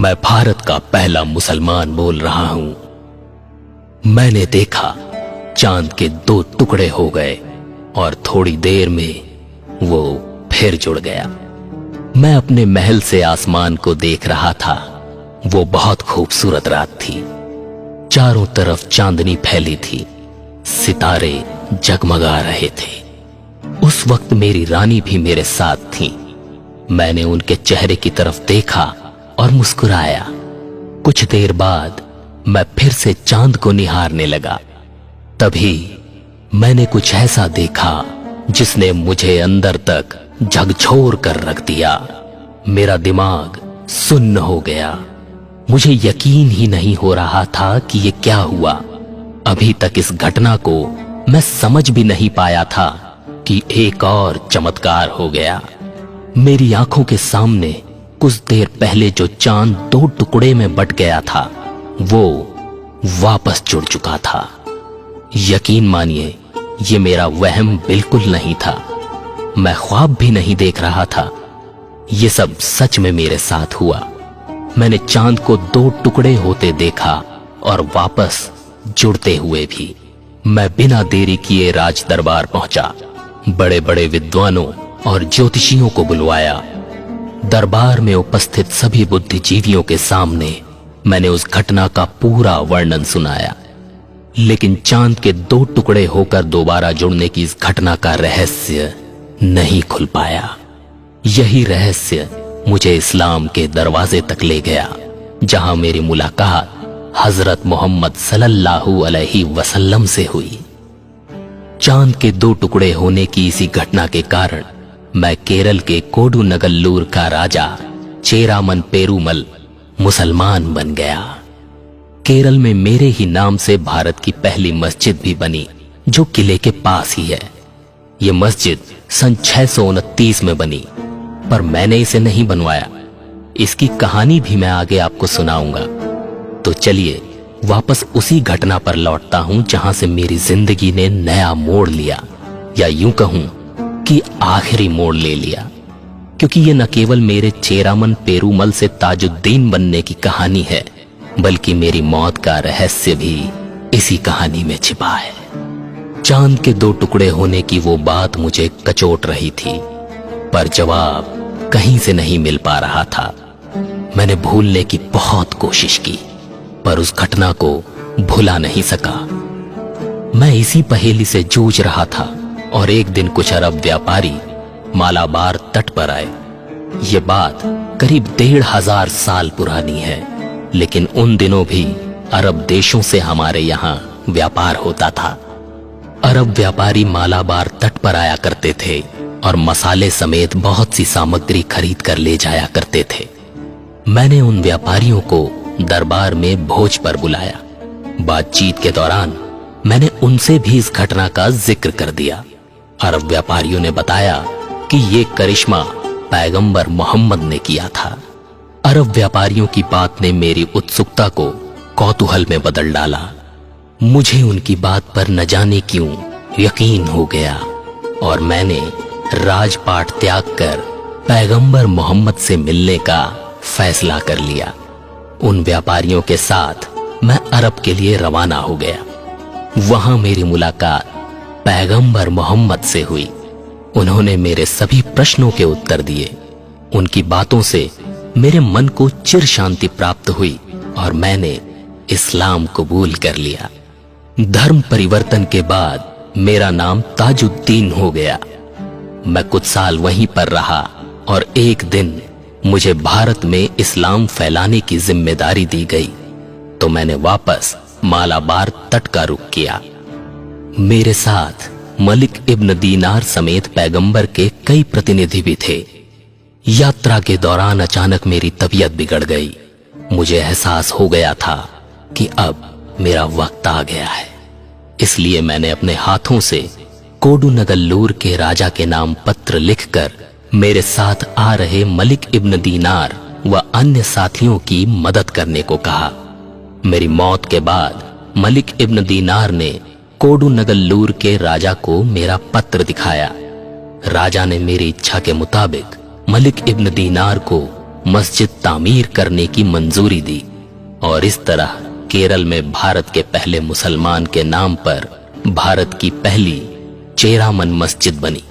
मैं भारत का पहला मुसलमान बोल रहा हूं। मैंने देखा चांद के 2 टुकड़े हो गए और थोड़ी देर में वो फिर जुड़ गया। मैं अपने महल से आसमान को देख रहा था। वो बहुत खूबसूरत रात थी। चारों तरफ चांदनी फैली थी, सितारे जगमगा रहे थे। उस वक्त मेरी रानी भी मेरे साथ थी। मैंने उनके चेहरे की तरफ देखा और मुस्कुराया। कुछ देर बाद मैं फिर से चांद को निहारने लगा। तभी मैंने कुछ ऐसा देखा जिसने मुझे अंदर तक झकझोर कर रख दिया। मेरा दिमाग सुन्न हो गया। मुझे यकीन ही नहीं हो रहा था कि ये क्या हुआ। अभी तक इस घटना को मैं समझ भी नहीं पाया था कि एक और चमत्कार हो गया। मेरी आंखों के सामने कुछ देर पहले जो चांद 2 टुकड़े में बट गया था, वो वापस जुड़ चुका था। यकीन मानिए, ये मेरा वहम बिल्कुल नहीं था। मैं ख्वाब भी नहीं देख रहा था। ये सब सच में मेरे साथ हुआ। मैंने चांद को 2 टुकड़े होते देखा और वापस जुड़ते हुए भी। मैं बिना देरी किए राज दरबार पहुंचा। बड़े बड़े विद्वानों और ज्योतिषियों को बुलवाया। दरबार में उपस्थित सभी बुद्धिजीवियों के सामने मैंने उस घटना का पूरा वर्णन सुनाया। लेकिन चांद के 2 टुकड़े होकर दोबारा जुड़ने की इस घटना का रहस्य नहीं खुल पाया। यही रहस्य मुझे इस्लाम के दरवाजे तक ले गया, जहां मेरी मुलाकात हजरत मोहम्मद सल्लल्लाहु अलैहि वसल्लम से हुई। चांद के 2 टुकड़े होने की इसी घटना के कारण मैं केरल के कोडुनगल्लूर का राजा चेरामन पेरूमल मुसलमान बन गया। केरल में मेरे ही नाम से भारत की पहली मस्जिद भी बनी, जो किले के पास ही है। ये मस्जिद सन 629 में बनी, पर मैंने इसे नहीं बनवाया। इसकी कहानी भी मैं आगे आपको सुनाऊंगा। तो चलिए वापस उसी घटना पर लौटता हूं जहां से मेरी जिंदगी ने नया मोड़ लिया, या यूं कहूं कि आखिरी मोड़ ले लिया। क्योंकि ये न केवल मेरे चेरामन पेरूमल से ताजुद्दीन बनने की कहानी है, बल्कि मेरी मौत का रहस्य भी इसी कहानी में छिपा है। चांद के 2 टुकड़े होने की वो बात मुझे कचोट रही थी, पर जवाब कहीं से नहीं मिल पा रहा था। मैंने भूलने की बहुत कोशिश की, पर उस घटना को भुला नहीं सका। मैं इसी पहेली से जूझ रहा था और एक दिन कुछ अरब व्यापारी मालाबार तट पर आए। ये बात करीब 1500 साल पुरानी है, लेकिन उन दिनों भी अरब देशों से हमारे यहाँ व्यापार होता था। अरब व्यापारी मालाबार तट पर आया करते थे और मसाले समेत बहुत सी सामग्री खरीद कर ले जाया करते थे। मैंने उन व्यापारियों को दरबार में भोज पर बुलाया। बातचीत के दौरान मैंने उनसे भी इस घटना का जिक्र कर दिया। अरब व्यापारियों ने बताया कि ये करिश्मा पैगंबर मोहम्मद ने किया था। अरब व्यापारियों की बात ने मेरी उत्सुकता को कौतूहल में बदल डाला। मुझे उनकी बात पर न जाने क्यों यकीन हो गया और मैंने राजपाट त्याग कर पैगंबर मोहम्मद से मिलने का फैसला कर लिया। उन व्यापारियों के साथ मैं अरब के लिए रवाना हो गया। वहां मेरी मुलाकात पैगंबर मोहम्मद से हुई। उन्होंने मेरे सभी प्रश्नों के उत्तर दिए। उनकी बातों से मेरे मन को चिर शांति प्राप्त हुई और मैंने इस्लाम कबूल कर लिया। धर्म परिवर्तन के बाद मेरा नाम ताजुद्दीन हो गया। मैं कुछ साल वहीं पर रहा और एक दिन मुझे भारत में इस्लाम फैलाने की जिम्मेदारी दी गई, तो मैंने वापस मालाबार तट का रुख किया। मेरे साथ मलिक इब्न दीनार समेत पैगंबर के कई प्रतिनिधि भी थे। यात्रा के दौरान अचानक मेरी तबीयत बिगड़ गई। मुझे एहसास हो गया था कि अब मेरा वक्त आ गया है। इसलिए मैंने अपने हाथों से कोडुनगल्लूर के राजा के नाम पत्र लिखकर मेरे साथ आ रहे मलिक इब्न दीनार व अन्य साथियों की मदद करने को कहा। मेरी मौत के बाद मलिक इब्न दीनार ने कोडुनगल्लूर के राजा को मेरा पत्र दिखाया। राजा ने मेरी इच्छा के मुताबिक मलिक इब्न दीनार को मस्जिद तामीर करने की मंजूरी दी और इस तरह केरल में भारत के पहले मुसलमान के नाम पर भारत की पहली चेरामन मस्जिद बनी।